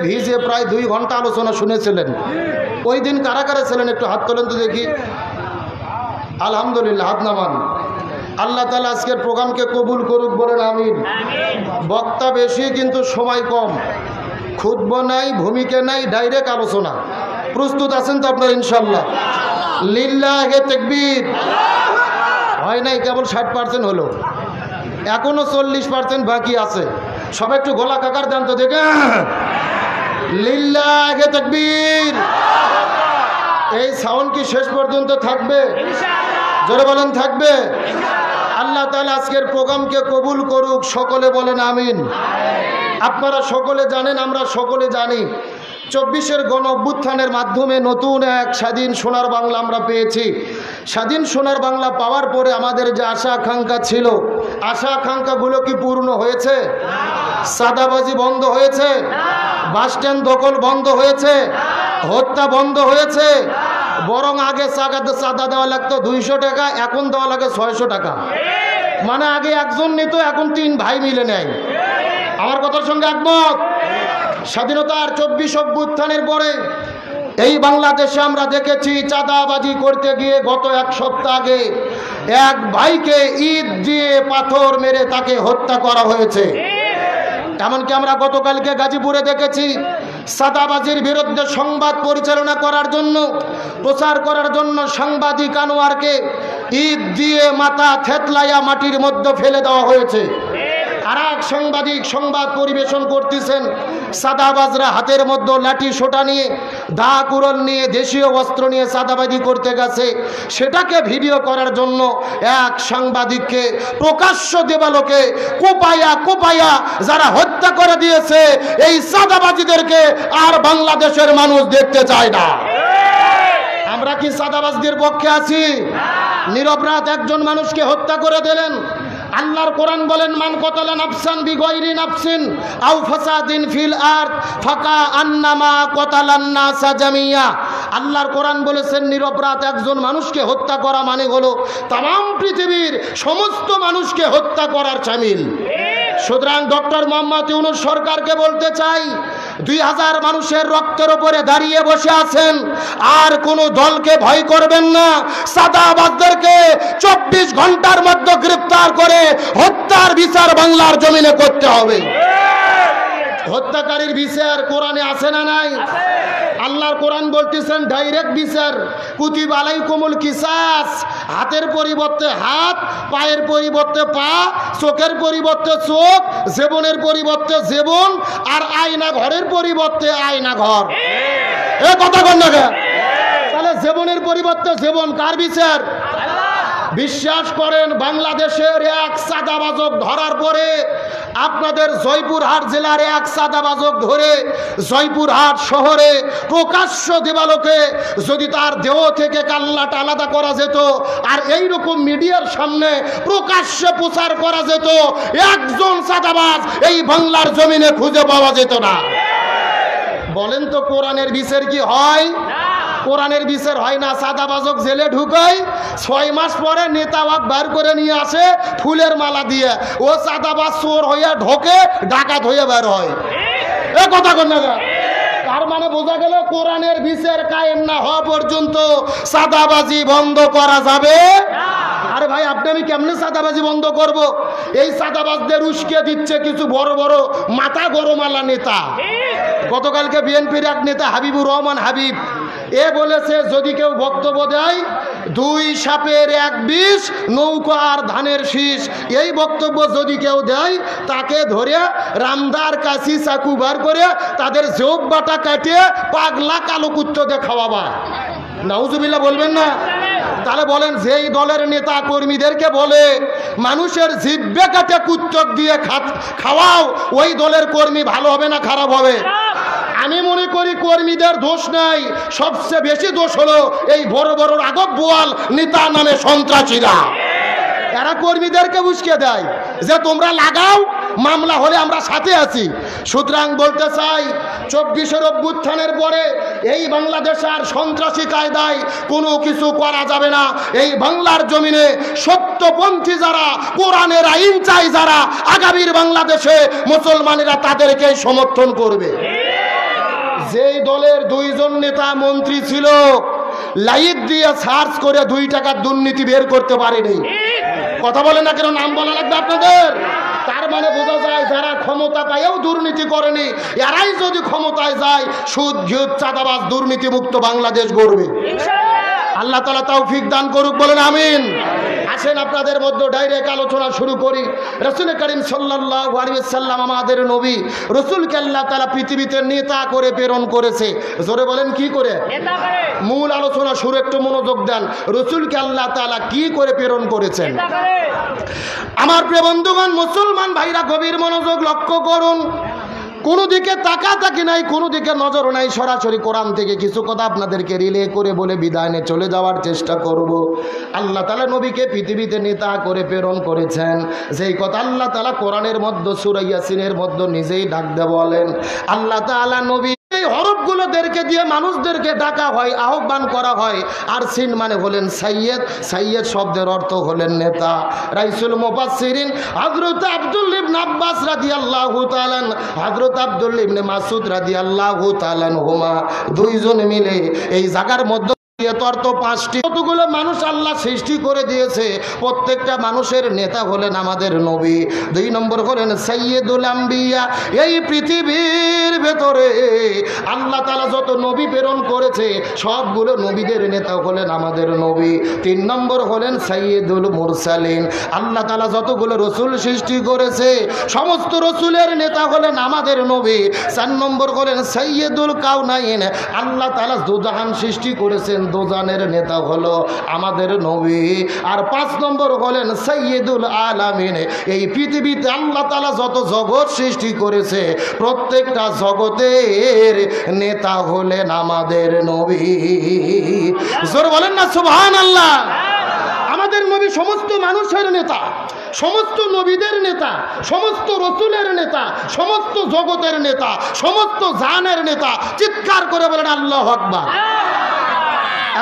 ভিজে প্রায় 2 ঘন্টা আলোচনা শুনেছিলেন। ওই দিন কারা কারা ছিলেন একটু হাত তোলেন তো দেখি। আলহামদুলিল্লাহ, হাত নামান। আল্লাহ তাআলা আজকের প্রোগ্রামকে কবুল করুক, বলেন আমিন। বক্তা বেশি কিন্তু সময় কম, খুতবা নাই, ভূমিকা নাই, ডাইরেক্ট আলোচনা। প্রস্তুত আছেন তো আপনারা ইনশাআল্লাহ? লিল্লাহে তাকবীর। হয় নাই, কেবল 60% হলো, এখনো 40% বাকি আছে। সবাই একটু গলা কাকার দেন তো দেখে। লিল্লাহে তাকবীর। এই সাউন্ড কি শেষ পর্যন্ত থাকবে? জোরে বলেন থাকবে। আল্লাহ তাআলা আজকের প্রোগ্রামকে কবুল করুক, সকলে বলেন আমিন। আপনারা সকলে জানেন, আমরা সকলে জানি, 24-এর গণ অভ্যুত্থানের মাধ্যমে নতুন এক স্বাধীন সোনার বাংলা আমরা পেয়েছি। স্বাধীন সোনার বাংলা পাওয়ার পরে আমাদের যে আশা আকাঙ্ক্ষা ছিল, আশা আকাঙ্ক্ষাগুলো কি পূর্ণ হয়েছে? সাদাবাজি বন্ধ হয়েছে? বাসস্ট্যান্ড দখল বন্ধ হয়েছে? হত্যা বন্ধ হয়েছে? বরং আগে চাঁদা দেওয়া লাগতো 200 টাকা, এখন দেওয়া লাগে 600 টাকা। মানে আগে একজন নিত, এখন 3 ভাই মিলে নেয়। আমার কথার সঙ্গে একমত? স্বাধীনতার 24 অভ্যুত্থানের পরে এই বাংলাদেশে আমরা দেখেছি চাঁদাবাজি করতে গিয়ে গত 1 সপ্তাহ আগে এক ভাইকে ইট দিয়ে পাথর মেরে তাকে হত্যা করা হয়েছে। এমনকি আমরা গতকালকে গাজীপুরে দেখেছি চাঁদাবাজির বিরুদ্ধে সংবাদ পরিচালনা করার জন্য, প্রচার করার জন্য সাংবাদিক আনোয়ারকে ইট দিয়ে মাথা থেতলাইয়া মাটির মধ্যে ফেলে দেওয়া হয়েছে। আর এক সাংবাদিক সংবাদ পরিবেশন করতেছেন, চাঁদাবাজরা হাতের মধ্যে লাঠি সোটা নিয়ে, দা কুড়াল নিয়ে, দেশীয় অস্ত্র নিয়ে চাঁদাবাজি করতে গেছে। সেটাকে ভিডিও করার জন্য এক সাংবাদিককে প্রকাশ্য দেবালোকে কোপাইয়া কোপাইয়া যারা হত্যা করে দিয়েছে, এই চাঁদাবাজিদেরকে আর বাংলাদেশের মানুষ দেখতে চায় না। আমরা কি চাঁদাবাজদের পক্ষে আছি? নিরপরাধ একজন মানুষকে হত্যা করে দিলেন। আল্লাহর কোরআন বলেন, মান কতালা নাফসান বিগাইরি নাফসিন আও ফাসাদিন ফিল আরদ ফাকা আন্নামা কতালান নাসা জামিয়া। আল্লাহর কোরআন বলেছেন, নিরপরাধ একজন মানুষকে হত্যা করা মানে হলো তাম পৃথিবীর সমস্ত মানুষকে হত্যা করার শামিল। সুতরাং ডক্টর মোহাম্মদ ইউনূস সরকারকে বলতে চাই, 2000 মানুষের রক্তের উপরে দাঁড়িয়ে বসে আছেন, আর কোন দলকে ভয় করবেন না। চাঁদাবাজদেরকে 24 ঘন্টার মধ্যে গ্রেফতার করে হত্যার বিচার বাংলার জমিনে করতে হবে। হত্যাকারীর বিচার কোরআনে আছে না নাই? আল্লাহর কোরআন বলতেছেন ডাইরেক্ট বিচার। কুতিবা আলাইকুমুল কিসাস। হাতের পরিবর্তে হাত, পায়ের পরিবর্তে পা, চোখের পরিবর্তে চোখ, জীবনের পরিবর্তে জীবন, আর আয়না ঘরের পরিবর্তে আয়না ঘর। এ কথা কন না? তাহলে জীবনের পরিবর্তে জীবন কার বিচার? বিশ্বাস করেন, বাংলাদেশের এক চাঁদাবাজক ধরার পরে আপনাদের জয়পুরহাট জেলার এক চাঁদাবাজক ধরে জয়পুরহাট শহরে প্রকাশ্য দেবালোকে যদি তার দেহ থেকে কাল্লাটা আলাদা করা যেত, আর এইরকম মিডিয়ার সামনে প্রকাশ্যে প্রচার করা যেত, একজন চাঁদাবাজ এই বাংলার জমিনে খুঁজে পাওয়া যেত না। বলেন তো কোরআনের বিচার কি হয়? কোরআনের বিচার হয় না। চাঁদাবাজক জেলে ঢুকায়, 6 মাস পরে নেতা ওয়াক বার করে নিয়ে আসে ফুলের মালা দিয়ে, ও চাঁদাবাজ চোর হইয়া ঢোকে, ডাকাত হইয়া বের হয়। এ কথা কন না? তার মানে বোঝা গেল কোরআনের বিচার কায়েম না হওয়া পর্যন্ত চাঁদাবাজি বন্ধ করা যাবে। আরে ভাই, আপনি আমি কেমনে চাঁদাবাজি বন্ধ করব? এই চাঁদাবাজদের উস্কে দিচ্ছে কিছু বড় বড় মাথা গরমালা নেতা। গতকালকে বিএনপির এক নেতা হাবিবুর রহমান হাবিব এ বলেছে, যদি কেউ বক্তব্য দেয় 2 সাপের 1 বিষ, নৌকা আর ধানের শীষ, এই বক্তব্য যদি কেউ দেয় তাকে ধরে রামদার কাশি চাকু বার করে তাদের জোববাটা কাটিয়ে পাগলা কালো কুত্তো দিয়ে খাওয়াবা। নাউজুবিল্লাহ বলবেন না? তাহলে বলেন, যেই দলের নেতা কর্মীদেরকে বলে মানুষের জিহ্বা কাটে কুত্তক দিয়ে খাওয়াও, ওই দলের কর্মী ভালো হবে না খারাপ হবে? আমি মনে করি কর্মীদের দোষ নাই, সবচেয়ে বেশি দোষ হলো এই বড় বড় রাঘব বোয়াল নেতা নামে সন্ত্রাসীরা। এরা কর্মীদেরকে উস্কে দেয় যে তোমরা লাগাও, মামলা হলে আমরা সাথে আছি। সুতরাং বলতে চাই, 24-এর অভ্যুত্থানের পরে এই বাংলাদেশে আর সন্ত্রাসী কায়দায় কোনো কিছু করা যাবে না। এই বাংলার জমিনে সত্যপন্থী যারা, কোরআনের আইন চাই যারা, আগামীর বাংলাদেশে মুসলমানেরা তাদেরকে সমর্থন করবে। যেই দলের দুইজন নেতা মন্ত্রী ছিল লাইট দিয়ে সার্চ করে 2 টাকার দুর্নীতি বের করতে পারেনি। কথা বলে না কেন? নাম বলা লাগবে আপনাদের। তার মানে বোঝা যায় যারা ক্ষমতা পায়ও দুর্নীতি করেনি, এরাই যদি ক্ষমতায় যায় সুদ ঘুষ চাঁদাবাজ দুর্নীতি মুক্ত বাংলাদেশ গড়বে। আল্লাহ তাআলা তৌফিক দান করুক, বলেন আমিন। আসেন আপনাদের মধ্যে ডাইরেক্ট আলোচনা শুরু করি। রাসূল করিম সাল্লাল্লাহু আলাইহি ওয়াসাল্লাম আমাদের নবী, রাসূলকে আল্লাহ তাআলা পৃথিবীতে নেতা করে প্রেরণ করেছে। জোরে বলেন কি করে? নেতা করে। মূল আলোচনা শুরু, একটু মনোযোগ দেন। রাসূলকে আল্লাহ তাআলা কি করে প্রেরণ করেছেন? নেতা করে। আমার প্রিয় বন্ধুগণ, মুসলমান ভাইরা গভীর মনোযোগ লক্ষ্য করুন। কোনো দিকে তাকাতাকি নাই, কোনো দিকে নজর নাই, সরাসরি কোরআন থেকে কিছু কথা আপনাদেরকে রিলে করে বলে বিদায় নিয়ে চলে যাওয়ার চেষ্টা করব। আল্লাহ তাআলা নবীকে পৃথিবীতে নেতা করে প্রেরণ করেছেন, যেই কথা আল্লাহ তাআলা কোরআনের মধ্যে সূরা ইয়াসিনের মধ্যে নিজেই ডাক দিয়ে বলেন। আল্লাহ তাআলা নবী এই হরফগুলোদেরকে দিয়ে মানুষদেরকে ডাকা হয়, আহ্বান করা হয়। আর সিন মানে হলেন সাইয়্যেদ, সাইয়্যেদ শব্দের অর্থ হলেন নেতা। রাইসুল মুফাসসিরিন হযরত আব্দুল্লাহ ইবনে আব্বাস রাদিয়াল্লাহু তাআলা, হযরত আব্দুল্লাহ ইবনে মাসউদ রাদিয়াল্লাহু তাআলা হুমা দুইজন মিলে এই জায়গার মধ্যে তো 5টি কতগুলো মানুষ আল্লাহ সৃষ্টি করে দিয়েছে। প্রত্যেকটা মানুষের নেতা হলেন আমাদের নবী। 2 নম্বর হলেন সাইয়্যিদুল আম্বিয়া। এই পৃথিবীর ভেতরে আল্লাহ তাআলা যত নবী প্রেরণ করেছে সবগুলো নবীদের নেতা হলেন আমাদের নবী। 3 নম্বর হলেন সাইয়্যিদুল মুরসালিন। আল্লাহ তাআলা যতগুলো রসুল সৃষ্টি করেছে সমস্ত রসুলের নেতা হলেন আমাদের নবী। 4 নম্বর হলেন সাইয়্যিদুল কাউনাইন। আল্লাহ তাআলা দুজাহান সৃষ্টি করেছেন, দুজানের নেতা হলো আমাদের নবী। আর 5 নম্বর হলেন সাইয়্যিদুল আলামিন। এই পৃথিবীতে আল্লাহ তাআলা যত জগৎ সৃষ্টি করেছে প্রত্যেকটা জগতের নেতা হলেন আমাদের নবী। জোরে বলেন না সুবহানাল্লাহ। আমাদের নবী সমস্ত মানুষের নেতা, সমস্ত নবীদের নেতা, সমস্ত রসুলের নেতা, সমস্ত জগতের নেতা, সমস্ত জানের নেতা। চিৎকার করে বলেন আল্লাহু আকবার।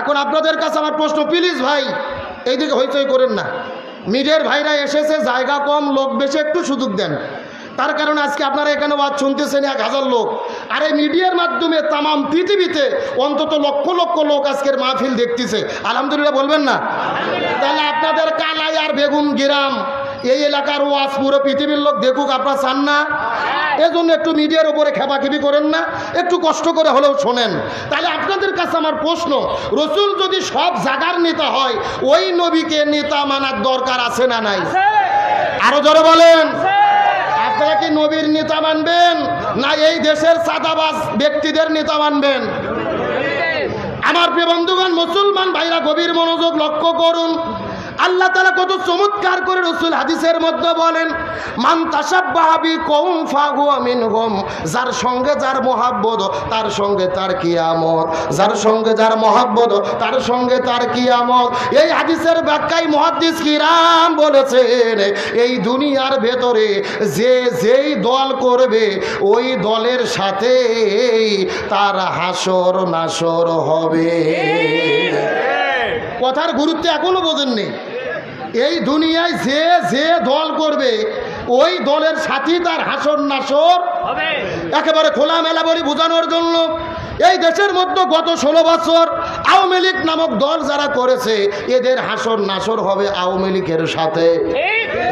এখন আপনাদের কাছে আমার প্রশ্ন, প্লিজ ভাই এইদিকে হইচই করেন না। মিডিয়ার ভাইরা এসেছে, জায়গা কম, লোক বেশি, একটু সুযোগ দেন। তার কারণে আজকে আপনারা এখানে ওয়াজ শুনতেছেন 1000 লোক, আর এই মিডিয়ার মাধ্যমে তামাম পৃথিবীতে অন্তত লক্ষ লক্ষ লোক আজকের মাহফিল দেখতেছে। আলহামদুলিল্লাহ বলবেন না? তাহলে আপনাদের কালাই আর বেগুন গ্রাম এই এলাকার ওয়াজ পুরো পৃথিবীর লোক দেখুক, আপনারা চান না? এজন্য একটু মিডিয়ার উপরে খেপাখেপি করেন না, একটু কষ্ট করে হলেও শোনেন। তাহলে আপনাদের কাছে আমার প্রশ্ন, রসুল যদি সব জায়গার নেতা হয় ওই নবীকে নেতা মানার দরকার আছে না নাই? আরো জোরে বলেন। আপনারা কি নবীর নেতা মানবেন না এই দেশের চাঁদাবাজ ব্যক্তিদের নেতা মানবেন? আমার প্রিয় বন্ধুগণ, মুসলমান ভাইরা গভীর মনোযোগ লক্ষ্য করুন। আল্লাহ তাআলা কত চমৎকার করে রাসূল হাদিসের মধ্যে বলেন, মান তাশাব্বাহা বিকওম ফাহুয়া মিনহুম। যার সঙ্গে যার মহব্বত তার সঙ্গে তার কিয়ামত, যার সঙ্গে যার মহব্বত তার সঙ্গে তার কিয়ামত। এই হাদিসের ব্যাখ্যায় মুহাদ্দিস কিরাম বলেছেন, এই দুনিয়ার ভেতরে যে যেই দল করবে ওই দলের সাথে তার হাসর নাসর হবে। কথার গুরুত্ব এখনো বোঝেননি। এই দুনিয়ায় যে যে দল করবে ওই দলের সাথী তার হাসর নাসর হবে। একেবারে খোলামেলা বলি বোঝানোর জন্য, এই দেশের মধ্যে গত 16 বছর আওয়ামী লীগ নামক দল যারা করেছে এদের হাসর নাসর হবে আওয়ামী লীগের সাথে।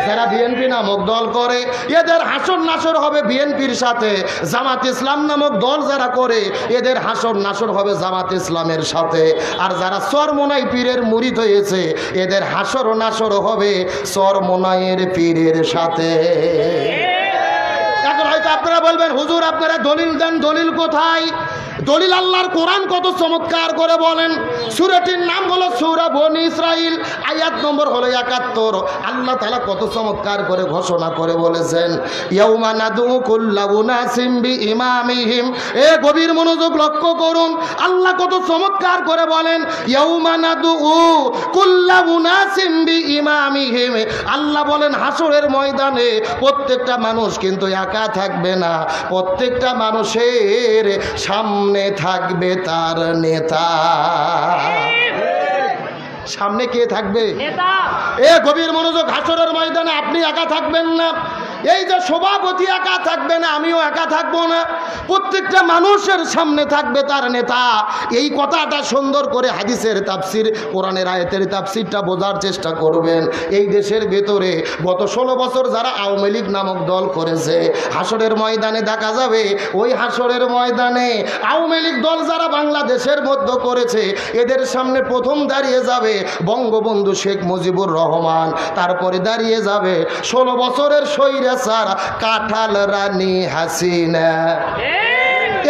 যারা বিএনপি নামক দল করে এদের হাসর নাসর হবে বিএনপির সাথে। জামাত ইসলাম নামক দল যারা করে এদের হাসর নাসর হবে জামাত ইসলামের সাথে। আর যারা চরমোনাই পীরের মুরিদ হয়েছে এদের হাসর নাসর হবে চরমোনাইয়ের পীরের সাথে। এখন হয়তো আপনারা বলবেন, হুজুর আপনারা দলিল দেন, দলিল কোথায়? দলিল আল্লাহর কোরআন কত চমৎকার করে বলেন। সূরাটির নাম হলো সূরা বনী ইসরাইল, আয়াত নম্বর হলো 71। আল্লাহ তাআলা কত চমৎকার করে ঘোষণা করে বলেছেন, ইয়াউমা নাদু কুল্লা উনাসিম বিইমামিহিম। এ গভীর মনোযোগ লক্ষ্য করুন, আল্লাহ কত চমৎকার করে বলেন, ইয়াউমা নাদু কুল্লা উনাসিম বিইমামিহিম। আল্লাহ বলেন হাসরের ময়দানে প্রত্যেকটা মানুষ কিন্তু একা থাকবে না, প্রত্যেকটা মানুষের সামনে থাকবে তার নেতা। সামনে কে থাকবে? নেতা। এ গভীর মনোযোগ, হাসরের ময়দানে আপনি একা থাকবেন না, এই যে সভাপতি একা থাকবে না, আমিও একা থাকবো না, প্রত্যেকটা মানুষের সামনে থাকবে তার নেতা। এই কথাটা সুন্দর করে হাদিসের তাফসির, কোরআনের আয়াতের তাফসিরটা বোঝার চেষ্টা করবেন। এই দেশের ভেতরে গত 16 বছর যারা আওয়ামী লীগ নামক দল করেছে, হাসরের ময়দানে দেখা যাবে ওই হাসরের ময়দানে আওয়ামী লীগ দল যারা বাংলাদেশের মধ্যে করেছে, এদের সামনে প্রথম দাঁড়িয়ে যাবে বঙ্গবন্ধু শেখ মুজিবুর রহমান, তারপরে দাঁড়িয়ে যাবে 16 বছরের স্বৈরাচার কাঁঠাল রানী হাসিনা,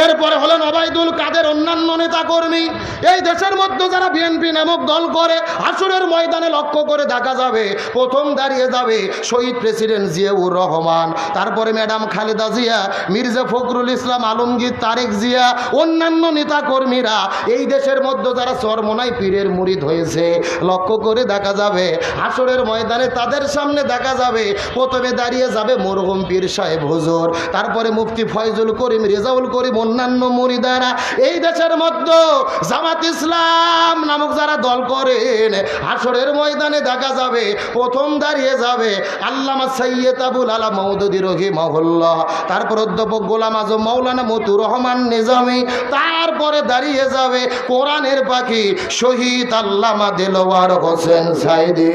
এরপরে হলেন ওবায়দুল কাদের, অন্যান্য নেতা কর্মী। এই দেশের মধ্যে যারা বিএনপি নামক দল করে, হাসরের ময়দানে লক্ষ্য করে দেখা যাবে প্রথম দাঁড়িয়ে যাবে শহীদ প্রেসিডেন্ট জিয়াউর রহমান, তারপরে ম্যাডাম খালেদা জিয়া, মির্জা ফখরুল ইসলাম আলমগীর, তারেক জিয়া, অন্যান্য নেতা কর্মীরা। এই দেশের মধ্যে যারা চরমোনাই পীরের মুরিদ হয়েছে, লক্ষ্য করে দেখা যাবে হাসরের ময়দানে তাদের সামনে দেখা যাবে প্রথমে দাঁড়িয়ে যাবে মরহুম পীর সাহেব হুজুর, তারপরে মুফতি ফয়জুল করিম, রেজাউল করিম, অন্যান্য মুরিদারা। এই দেশের মধ্যে জামাত ইসলাম নামক যারা দল করেন, হাসরের ময়দানে দেখা যাবে প্রথম দাঁড়িয়ে যাবে আল্লামা সৈয়দ আবুল আলা মওদুদী রাহিমাহুল্লাহ, তারপর অধ্যাপক গোলাম আজম মাওলানা মতুর রহমান নিজামী, তারপরে দাঁড়িয়ে যাবে কোরআনের পাখি শহীদ আল্লামা দেলোয়ার হোসেন সাইদি,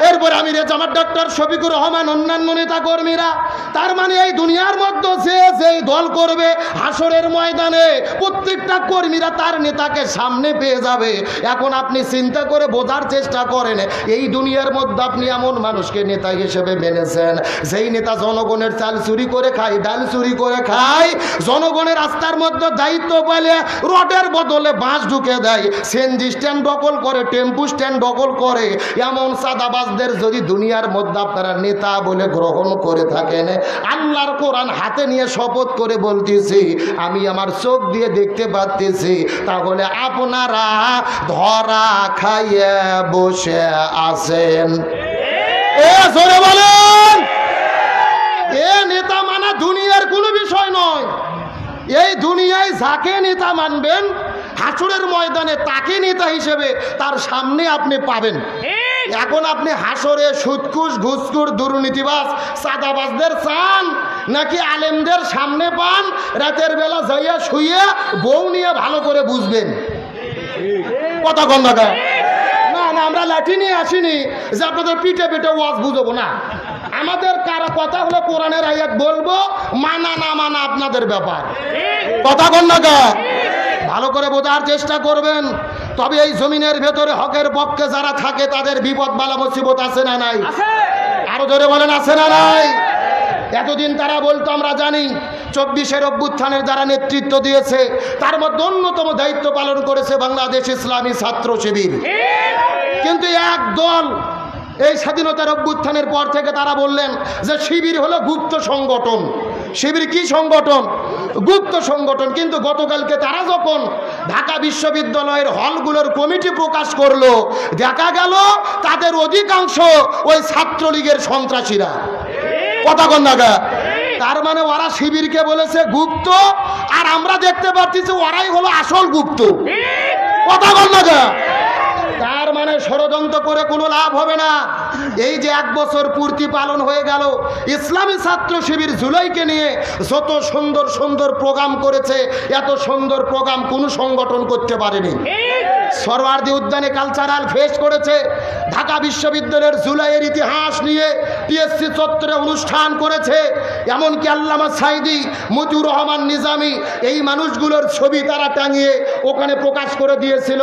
এরপর আমিরে জামাত ডক্টর শফিকুর রহমান, অন্যান্য নেতা কর্মীরা। তার মানে এই দুনিয়ার মধ্যে যে যেই দল করবে, হাসরের ময়দানে প্রত্যেকটা কর্মীরা তার নেতাকে সামনে পেয়ে যাবে। এখন আপনি চিন্তা করে বোঝার চেষ্টা করেন, এই দুনিয়ার মধ্যে আপনি এমন মানুষকে নেতা হিসেবে মেনেছেন, যেই নেতা জনগণের চাল চুরি করে খায়, ডাল চুরি করে খায়, জনগণের রাস্তার মধ্যে দায়িত্ব পেলে রডের বদলে বাঁশ ঢুকে দেয়, সিএনজি স্ট্যান্ড দখল করে, টেম্পু স্ট্যান্ড দখল করে, এমন সাদাবাজ যদি দুনিয়ার মধ্যে আপনারা নেতা বলে গ্রহণ করে থাকেন, আল্লাহর কোরআন হাতে নিয়ে শপথ করে বলতেছি, আমি আমার চোখ দিয়ে দেখতে পাচ্ছি, তাহলে আপনারা ধরা খাইয়ে বসে আছেন। এ জোরে বলেন, এ নেতা মানা দুনিয়ার কোনো বিষয় নয়। এই দুনিয়ায় যাকে নেতা মানবেন, হাসরের ময়দানে তাকে নেতা হিসেবে তার সামনে আপনি পাবেন। এখন আপনি হাসরে সুদকুশ, ঘুষখোর, দুর্নীতিবাজ, চাঁদাবাজদের চান, নাকি আলেমদের সামনে পান? রাতের বেলা যাইয়া শুয়ে বউ নিয়ে ভালো করে বুঝবেন। কথা কন না, না না, আমরা লাঠি নিয়ে আসিনি যে আপনাদের পিঠে পিঠে ওয়াজ বুঝবো না। আমাদের কারো কথা হলো কোরআনের আয়াত বলবো, মানা না মানা আপনাদের ব্যাপার। কথা কন না, ভালো করে বোঝার চেষ্টা করবেন। তবে এই জমিনের ভেতরে হকের পক্ষে যারা থাকে, তাদের বিপদ বালা মুসিবত আছে না নাই? আরো জোরে বলেন, আছে না নাই? এতদিন তারা বলতো, আমরা জানি 24-এর অভ্যুত্থানের যারা নেতৃত্ব দিয়েছে, তার মধ্যে অন্যতম দায়িত্ব পালন করেছে বাংলাদেশ ইসলামী ছাত্র শিবির। কিন্তু এক দল এই স্বাধীনতার অভ্যুত্থানের পর থেকে তারা বললেন যে শিবির হলো গুপ্ত সংগঠন। শিবির কি সংগঠন? গুপ্ত সংগঠন। কিন্তু গতকালকে তারা যখন ঢাকা বিশ্ববিদ্যালয়ের হলগুলোর কমিটি প্রকাশ করলো, দেখা গেল তাদের অধিকাংশ ওই ছাত্রলীগের সন্ত্রাসীরা। কথা কন না, তার মানে ওরা শিবিরকে বলেছে গুপ্ত, আর আমরা দেখতে পাচ্ছি ওরাই হলো আসল গুপ্ত। কথা কন না, তার মানে ষড়যন্ত্র করে কোনো লাভ হবে না। এই যে 1 বছর পূর্তি পালন হয়ে গেল, ইসলামী ছাত্র শিবির জুলাইকে নিয়ে যত সুন্দর সুন্দর প্রোগ্রাম করেছে, এত সুন্দর প্রোগ্রাম কোনো সংগঠন করতে পারেনি। সরওয়ার্দী উদ্যানে কালচারাল ফেস্ট করেছে, ঢাকা বিশ্ববিদ্যালয়ের জুলাইয়ের ইতিহাস নিয়ে টিএসসি চত্বরে অনুষ্ঠান করেছে, এমনকি আল্লামা সাইদি, মতিউর রহমান নিজামী, এই মানুষগুলোর ছবি তারা টাঙিয়ে ওখানে প্রকাশ করে দিয়েছিল,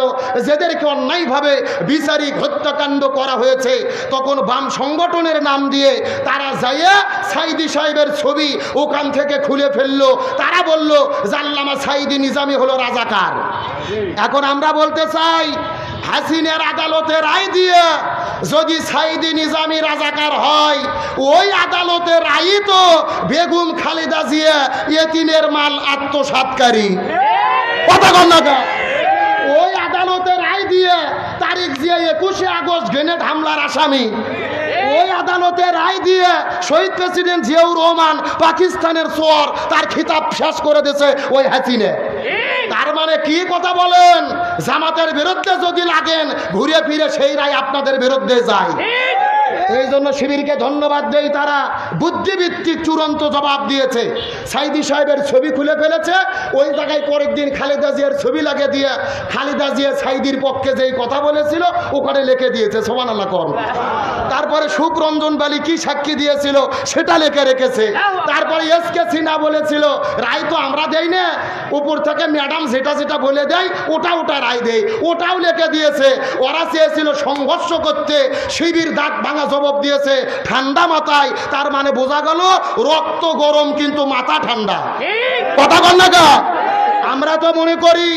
যাদেরকে অন্যায়ভাবে বিচারিক হত্যাকাণ্ড করা হয়েছে। তখন বাম সংগঠনের নাম দিয়ে তারা যাইয়া সাইদি সাহেবের ছবি ওখান থেকে খুলে ফেললো। তারা বলল যে আল্লামা সাইদি নিজামী হলো রাজাকার। এখন আমরা বলতে চাই, হাসিনার আদালতে রায় দিয়ে যদি সাইদি নিজামী রাজাকার হয়, ওই আদালতের রায় তো বেগম খালেদা জিয়া ইয়েতিমের মাল আত্মসাৎকারী। কথা কন না, ওই আদালতের রায় দিয়ে তারিক জিয়া 21শে আগস্ট গ্রেনেড হামলার আসামি। ওই আদালতে রায় দিয়ে শহীদ প্রেসিডেন্ট জিয়াউর রহমান পাকিস্তানের চোর, তার খিতাব শেষ করে দিয়েছে ওই হাসিনা। তার মানে কি কথা বলেন? জামাতের বিরুদ্ধে যদি লাগেন, ঘুরে ফিরে সেই রায় আপনাদের বিরুদ্ধে যায়। এই জন্য শিবিরকে ধন্যবাদ দেই, তারা বুদ্ধিভিত্তিক চূড়ান্ত জবাব দিয়েছে। সাইদি সাহেবের ছবি খুলে ফেলেছে, ওই জায়গায় পরের দিন খালেদা জিয়ার ছবি লাগিয়ে দিয়ে খালেদা জিয়া সাইদির পক্ষে যেই কথা বলেছিল ওখানে লিখে দিয়েছে, সুবহানাল্লাহ কোন। তারপরে সুখরঞ্জন বালি কি সাক্ষী দিয়েছিল সেটা লিখে রেখেছে। তারপরে এসকে সিনহা বলেছিল রায় তো আমরা দেই না, উপর থেকে ম্যাডাম যেটা যেটা বলে দেয় ওটা রায় দেয়, ওটাও লিখে দিয়েছে। ওরা চেয়েছিল সংঘর্ষ করতে, শিবির দাঁত ভাঙা জবাব দিয়েছে ঠান্ডা মাথায়। তার মানে বোঝা গেল রক্ত গরম কিন্তু মাথা ঠান্ডা। কথা বল না গা। আমরা তো মনে করি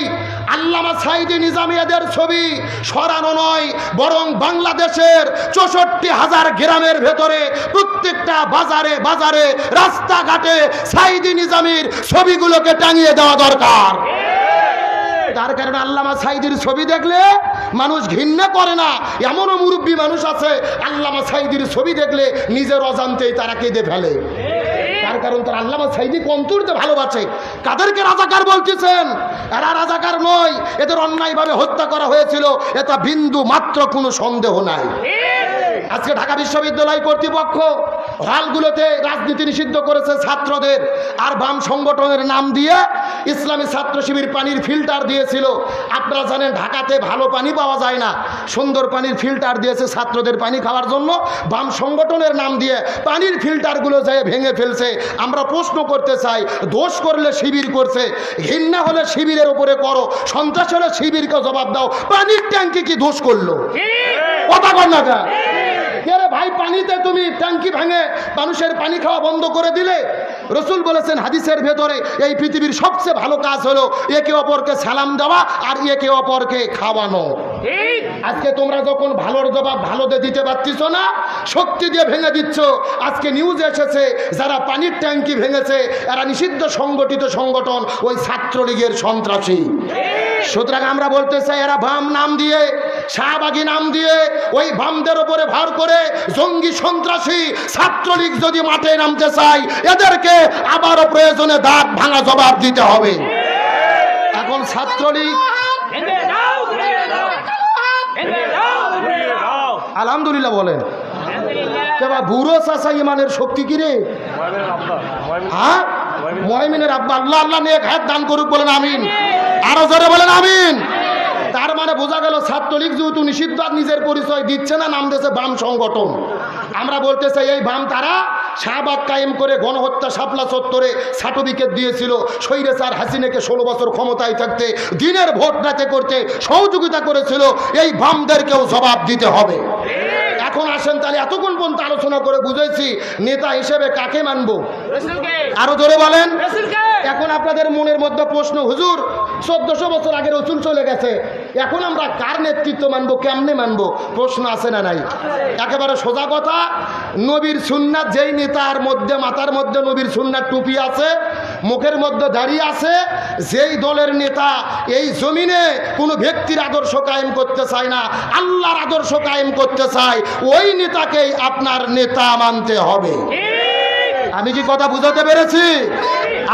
আল্লামা সাইদি নিজামীদের ছবি সরানো নয়, বরং বাংলাদেশের ৬৪,০০০ গ্রামের ভেতরে প্রত্যেকটা বাজারে বাজারে রাস্তাঘাটে সাইদি নিজামীর ছবিগুলোকে টাঙিয়ে দেওয়া দরকার। তার কারণে আল্লামা সাইদির ছবি দেখলে মানুষ ঘৃণা করে না। এমনও মুরব্বী মানুষ আছে আল্লামা সাইদির ছবি দেখলে নিজের অজান্তেই তারা কেঁদে ফেলে। তার কারণ তার আল্লামা সাইদি অন্তরতে ভালোবাসে। কাদেরকে রাজাকার বলতেছেন? এরা রাজাকার নয়, এদের অন্যায়ভাবে হত্যা করা হয়েছিল, এটা বিন্দু মাত্র কোনো সন্দেহ নাই। আজকে ঢাকা বিশ্ববিদ্যালয় কর্তৃপক্ষ হলগুলোতে রাজনীতি নিষিদ্ধ করেছে ছাত্রদের, আর বাম সংগঠনের নাম দিয়ে ইসলামী ছাত্র শিবির পানির ফিল্টার দিয়েছিল। আপনারা জানেন ঢাকাতে ভালো পানি পাওয়া যায় না, সুন্দর পানির ফিল্টার দিয়েছে ছাত্রদের পানি খাওয়ার জন্য। বাম সংগঠনের নাম দিয়ে পানির ফিল্টারগুলো যায় ভেঙে ফেলছে। আমরা প্রশ্ন করতে চাই, দোষ করলে শিবির করছে, ঘৃণা হলে শিবিরের উপরে করো, সন্ত্রাস হলে শিবিরকে জবাব দাও। পানির ট্যাঙ্কি কি দোষ করলো? কথা বল না গা। ভাই পানিতে তুমি ট্যাঙ্কি ভেঙে মানুষের পানি খাওয়া বন্ধ করে দিলে। রসুল বলেছেন হাদিসের ভেতরে এই পৃথিবীর সবচেয়ে ভালো কাজ হলো একে অপরকে সালাম দেওয়া আর একে অপরকে খাওয়ানো। আজকে তোমরা যখন ভালোর জবাব ভালোতে দিতে পারছিস না, শক্তি দিয়ে ভেঙে দিচ্ছ। আজকে নিউজে এসেছে যারা পানির ট্যাঙ্কি ভেঙেছে এরা নিষিদ্ধ সংগঠিত সংগঠন, ওই ছাত্রলীগের সন্ত্রাসী। সুতরাং আমরা বলতে চাই এরা বাম নাম দিয়ে, শাহবাগী নাম দিয়ে, ওই বামদের উপরে ভর করে জঙ্গি সন্ত্রাসী ছাত্রলীগ যদি মাঠে নামতে চায় এদেরকে আবারও প্রয়োজনে দাঁত ভাঙা জবাব দিতে হবে। এখন ছাত্রলীগ আলহামদুলিল্লাহ বলেন, বুড়ো চাষা ইমানের শক্তি কি রে? হ্যাঁ, মুমিনের আব্বা আল্লাহ আল্লাহ নেক হাত দান করুক, বলেন আমিন। আরো জোরে বলেন আমিন। তার মানে বোঝা গেল ছাত্রলীগ যেহেতু নিষিদ্ধ নিজের পরিচয় দিচ্ছে না, নাম দিয়েছে বাম সংগঠন। আমরা বলতে চাই এই বাম তারা শাহবাগ কায়েম করে গণহত্যা শাপলা চত্বরে সার্টিফিকেট দিয়েছিল। স্বৈরাচার হাসিনাকে 16 বছর ক্ষমতায় থাকতে দিনের ভোট রাতে করতে সহযোগিতা করেছিল। এই বামদেরকেও জবাব দিতে হবে। এখন আসেন তাহলে এতক্ষণ পর্যন্ত আলোচনা করে বুঝেছি নেতা হিসেবে কাকে মানবো? আরো জোরে বলেন। এখন আপনাদের মনের মধ্যে প্রশ্ন, হুজুর 1400 বছর আগে রসুল চলে গেছে, এখন আমরা কার নেতৃত্ব মানবো, কেমনে মানবো? প্রশ্ন আছে না নাই? একেবারে সোজা কথা, নবীর সুন্নাত যেই নেতার মধ্যে মাথার মধ্যে নবীর সুন্নাত টুপি আছে, মুখের মধ্যে দাঁড়িয়ে আছে, যেই দলের নেতা এই জমিনে কোনো ব্যক্তির আদর্শ কায়েম করতে চায় না, আল্লাহর আদর্শ কায়েম করতে চায়, ওই নেতাকেই আপনার নেতা মানতে হবে। আমি কি কথা বুঝাতে পেরেছি?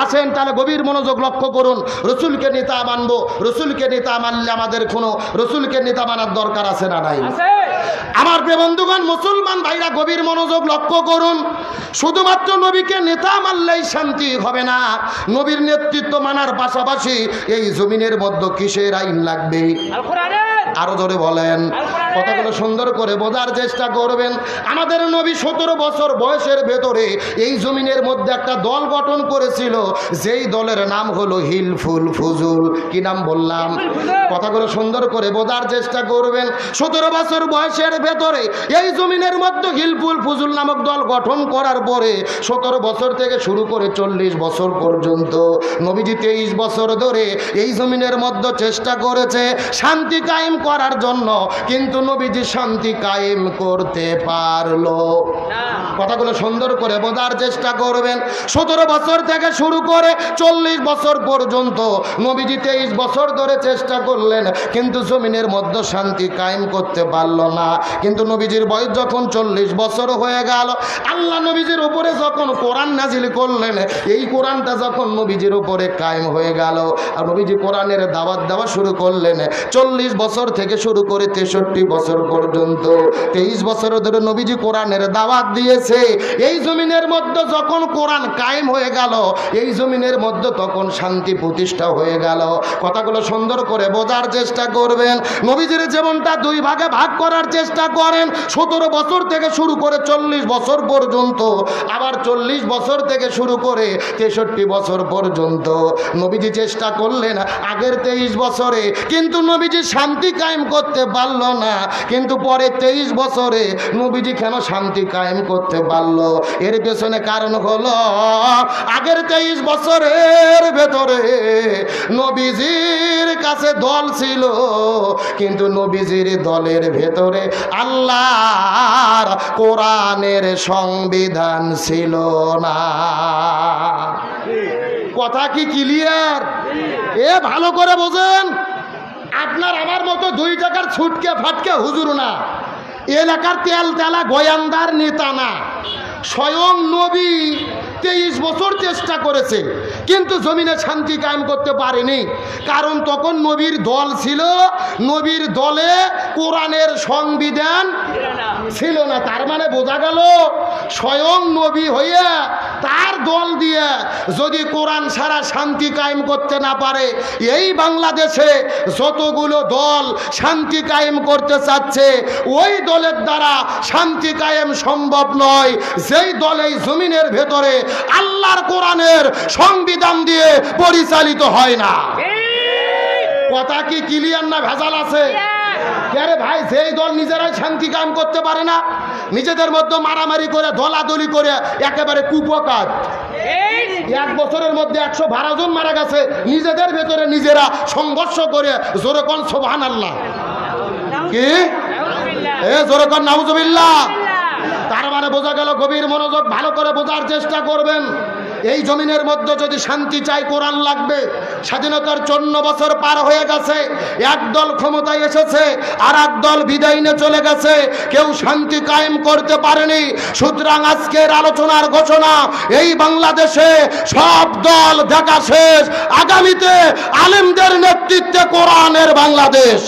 আসেন তাহলে গভীর মনোযোগ লক্ষ্য করুন। রসুলকে নেতা মানবো, রসুলকে নেতা মানলে আমাদের কোনো রসুলকে নেতা মানার দরকার আছে না নাই? আমার প্রিয় বন্ধুগণ, মুসলমান ভাইরা গভীর মনোযোগ লক্ষ্য করুন। শুধুমাত্র নবীকে নেতা মানলেই শান্তি হবে না, নবীর নেতৃত্ব মানার পাশাপাশি এই জমিনের মধ্যে কিসের আইন লাগবে? আরো জোরে বলেন। কথাগুলো সুন্দর করে বোঝার চেষ্টা করবেন। আমাদের নবী 17 বছর বয়সের ভেতরে এই জমিনের মধ্যে একটা দল গঠন করেছিল, যেই দলের নাম হলো হিলফুল ফুজুল। কি নাম বললাম? কথাগুলো সুন্দর করে বোঝার চেষ্টা করবেন। 17 বছর বয়সের ভেতরে এই জমিনের মধ্যে হিলফুল ফুজুল নামক দল গঠন করার পরে 17 বছর থেকে শুরু করে 40 বছর পর্যন্ত নবীজি 23 বছর ধরে এই জমিনের মধ্যে চেষ্টা করেছে শান্তি কায়েম করার জন্য, কিন্তু নবীজি শান্তি কায়েম করতে পারলো? কথাগুলো সুন্দর করে বোঝার চেষ্টা করবেন। 17 বছর থেকে শুরু করে 40 বছর পর্যন্ত নবীজি 23 বছর ধরে চেষ্টা করলেন, কিন্তু জমিনের মধ্যে শান্তি কায়েম করতে পারল না। কিন্তু নবীজির বয়স যখন 40 বছর হয়ে গেল, আল্লাহ নবীজির উপরে যখন কোরআন নাজিল করলেন, এই কোরআনটা যখন নবীজির উপরে কায়েম হয়ে গেল আর নবীজি কোরআনের দাওয়াত দেওয়া শুরু করলেন, 40 বছর থেকে শুরু করে 63 বছর পর্যন্ত 23 বছর ধরে নবীজি কোরআনের দাওয়াত দিয়েছে। এই জমিনের মধ্যে যখন কোরআন কায়েম হয়ে গেল, এই জমিনের মধ্যে তখন শান্তি প্রতিষ্ঠা হয়ে গেল। কথাগুলো সুন্দর করে বোঝার চেষ্টা করবেন। নবীজির জীবনটা দুই ভাগে ভাগ করার চেষ্টা করেন। 17 বছর থেকে শুরু করে 40 বছর পর্যন্ত, আবার 40 বছর থেকে শুরু করে 63 বছর পর্যন্ত নবীজি চেষ্টা করলেন আগের 23 বছরে, কিন্তু নবীজি শান্তি কায়েম করতে পারল না। কিন্তু পরে 23 বছরে নবীজি কেন শান্তি কায়েম করতে পারল? এর পেছনে কারণ হলো আগের 23 বছরের ভেতরে নবীজির কাছে দল ছিল, কিন্তু নবীজির দলের ভেতরে আল্লাহর কোরআনের সংবিধান ছিল না। কথা কি ক্লিয়ার? এ ভালো করে বোঝেন। আপনার আমার মতো 2 টাকার ছুটকে ফাটকে হুজুর না, এলাকার তেল তেলা গোয়ান্দার নেতা না। স্বয়ং নবী 23 বছর চেষ্টা করেছে, কিন্তু জমিনে শান্তি কায়েম করতে পারেনি। কারণ তখন নবীর দল ছিল, নবীর দলে কোরআনের সংবিধান ছিল না। তার মানে বোঝা গেল স্বয়ং নবী হয়ে তার দল দিয়ে যদি কোরআন ছাড়া শান্তি কায়েম করতে না পারে, এই বাংলাদেশে যতগুলো দল শান্তি কায়েম করতে চাচ্ছে, ওই দলের দ্বারা শান্তি কায়েম সম্ভব নয়। যেই দল এই জমিনের ভেতরে আল্লাহর কোরআনের সংবিধান দিয়ে পরিচালিত হয় না। কথা কি ক্লিয়ার না ভেজাল আছে? আরে ভাই, যেই দল নিজেরাই শান্তি কায়েম করতে পারে না, নিজেদের মধ্যে মারামারি করে দলাদলি করে একেবারে কুপকার। 1 বছরের মধ্যে 112 জন মারা গেছে, নিজেদের ভেতরে নিজেরা সংঘর্ষ করে। জোরে কোন সুবহানাল্লাহ। কি জোরে কোন নাউজুবিল্লাহ। তার মানে বোঝা গেল, গভীর মনোযোগ ভালো করে বোঝার চেষ্টা করবেন। এই জমিনের মধ্যে যদি শান্তি চাই, কোরআন লাগবে। স্বাধীনতার 54 বছর পার হয়ে গেছে, এক দল ক্ষমতায় এসেছে, আর এক দল বিদায় নিয়ে চলে গেছে, কেউ শান্তি কায়েম করতে পারেনি। সুতরাং আজকের আলোচনার ঘোষণা, এই বাংলাদেশে সব দল দেখা শেষ, আগামীতে আলেমদের নেতৃত্বে কোরআনের বাংলাদেশ।